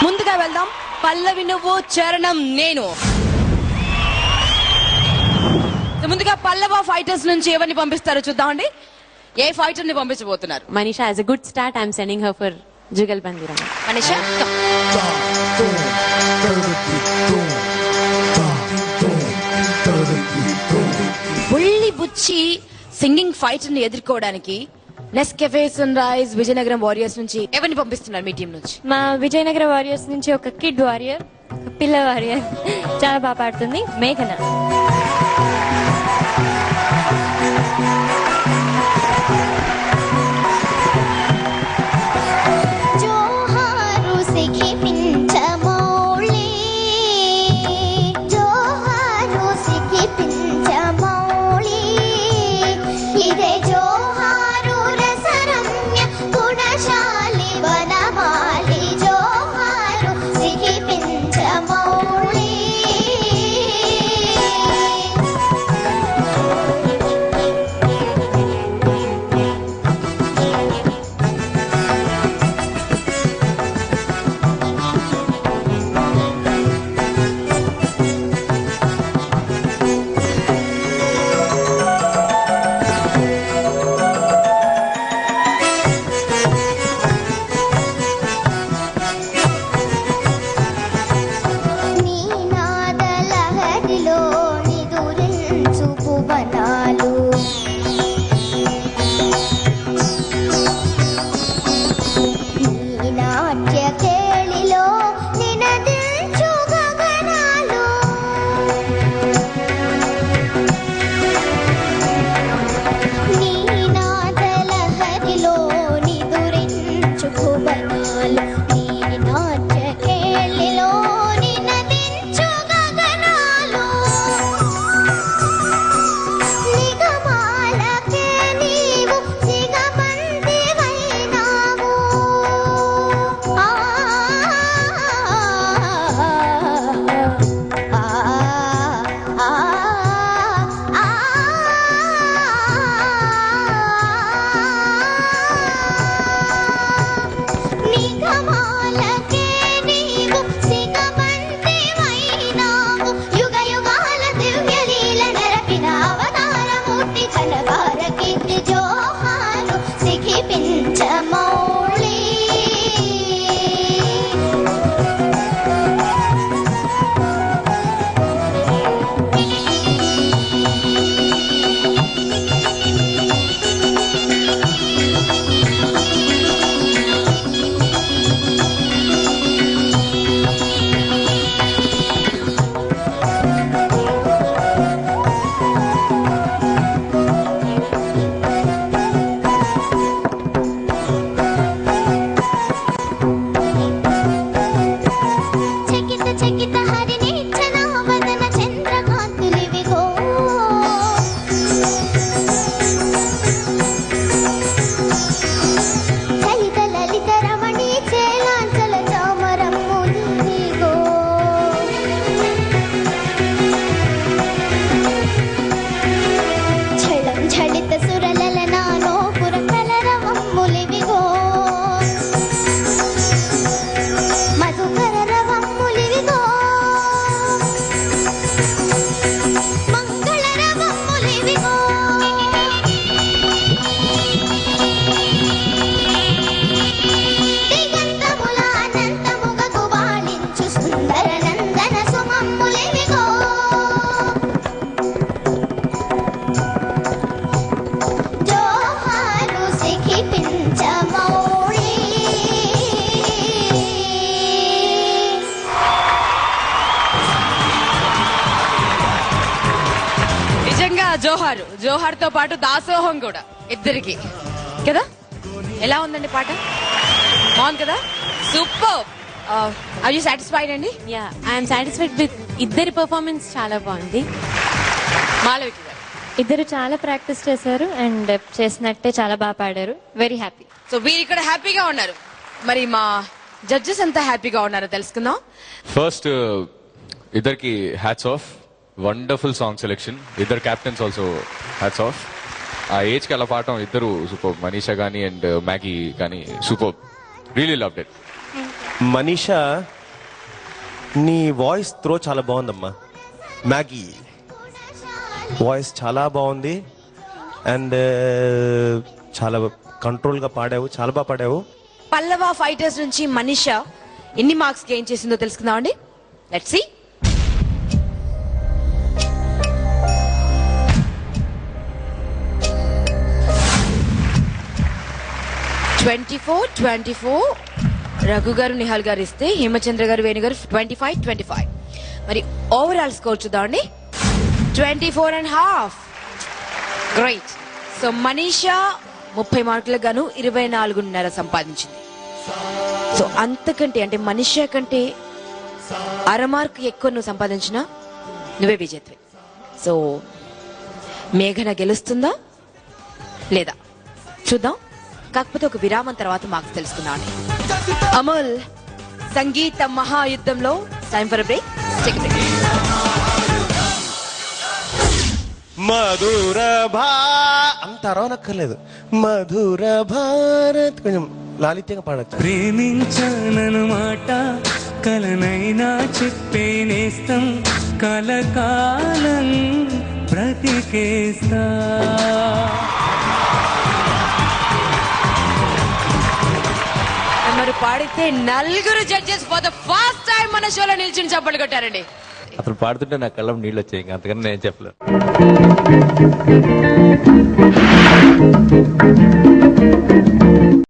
ముందుగా వెళ్దాం. పల్లవి నువ్వు, చరణం నేను. ముందుగా పల్లవ ఫైటర్స్ నుంచి ఎవరిని పంపిస్తారో చూద్దామండి. ఏ ఫైటర్ ని పంపించబోతున్నారు? Manisha has a good start. I'm sending her for Jugalbandi round. Manisha, బుల్లి బుచ్చి సింగింగ్ ఫైటర్ ని ఎదుర్కోవడానికి Nescafe Sunrise Vizianagaram Warriors నుంచి ఎవరిని పంపిస్తున్నారు మీ టీం నుంచి? మా విజయనగరం వారియర్స్ నుంచి ఒక కిడ్ వారియర్, పిల్ల వారియర్ చాలా బాగా పాడుతుంది, మేఘన. జోహార్ తో పాటు దాసోహం కూడా ఇద్దరికి కదా. ఎలా ఉందండి పాట? బాగుంది కదా, సూపర్. ఆర్ యు సాటిస్ఫైడ్ అండి? యా, ఐఎమ్ సాటిస్ఫైడ్ విత్ ఇద్దరి పర్ఫార్మెన్స్. చాలా బాగుంది. మాలవిక గారు ఇద్దరు చాలా ప్రాక్టీస్ చేశారు అండ్ చేసినట్టే చాలా బాగా పాడారు. Very happy. సో వీరు ఇక్కడ హ్యాపీగా ఉన్నారు, మరి మా జడ్జెస్ అంతా హ్యాపీగా ఉన్నారో తెలుసుకుందాం. ఫస్ట్ ఇద్దరికి hats off. Wonderful song selection. ఇద్దరు క్యాప్టెన్స్ ఆల్సో హ్యాట్స్ ఆఫ్. ఆ ఏజ్ కి అలా పాడటం ఇద్దరు సూపర్. మనీషా గానీ అండ్ మ్యాగీ కానీ super. Really loved it. Manisha నీ వాయిస్ త్రో చాలా బాగుందమ్మా. మ్యాగీ వాయిస్ చాలా బాగుంది అండ్ చాలా కంట్రోల్గా పాడావు, చాలా బాగా పాడావు. పల్లవ ఫైటర్స్ నుంచి మనీషా ఎన్ని మార్క్స్ గెయిన్ చేసిందో తెలుసుకుందామండి. Let's see. 24 రఘు గారు, నిహాల్ గారు ఇస్తే హేమచంద్ర గారు, వేణు గారు 25. మరి ఓవరాల్ స్కోర్ చూద్దామండి. 24.5. గ్రేట్. సో మనీషా 30 మార్కులకు గాను 24.5 సంపాదించింది. సో అంతకంటే అంటే మనీషా కంటే అర మార్క్ ఎక్కువ నువ్వు సంపాదించిన నువ్వే విజేత్వి. సో మేఘన గెలుస్తుందా లేదా చూద్దాం. కాకపోతే ఒక విరామం తర్వాత మార్క్స్ తెలుసుకుందాం. అమల్, సంగీత మహాయుద్ధంలో టైం ఫర్ బ్రేక్. మధుర అంత అరవనక్కర్లేదు. మధుర భారత్ కొంచెం లాలిత్యంగా పాడచ్చు. ప్రేమించానను మాట కలనైనా చెప్పే నేస్తం, కలకాలం బ్రతికేస్తా. మరి పాడితే 4 judges for the first time మన షోలో నిల్చుని చప్పట్లు కొట్టారండి. అసలు పాడుతుంటే నా కళ్ళం నీళ్ళు వచ్చాయి, ఇంకా అంతకన్నా నేను చెప్పలేదు.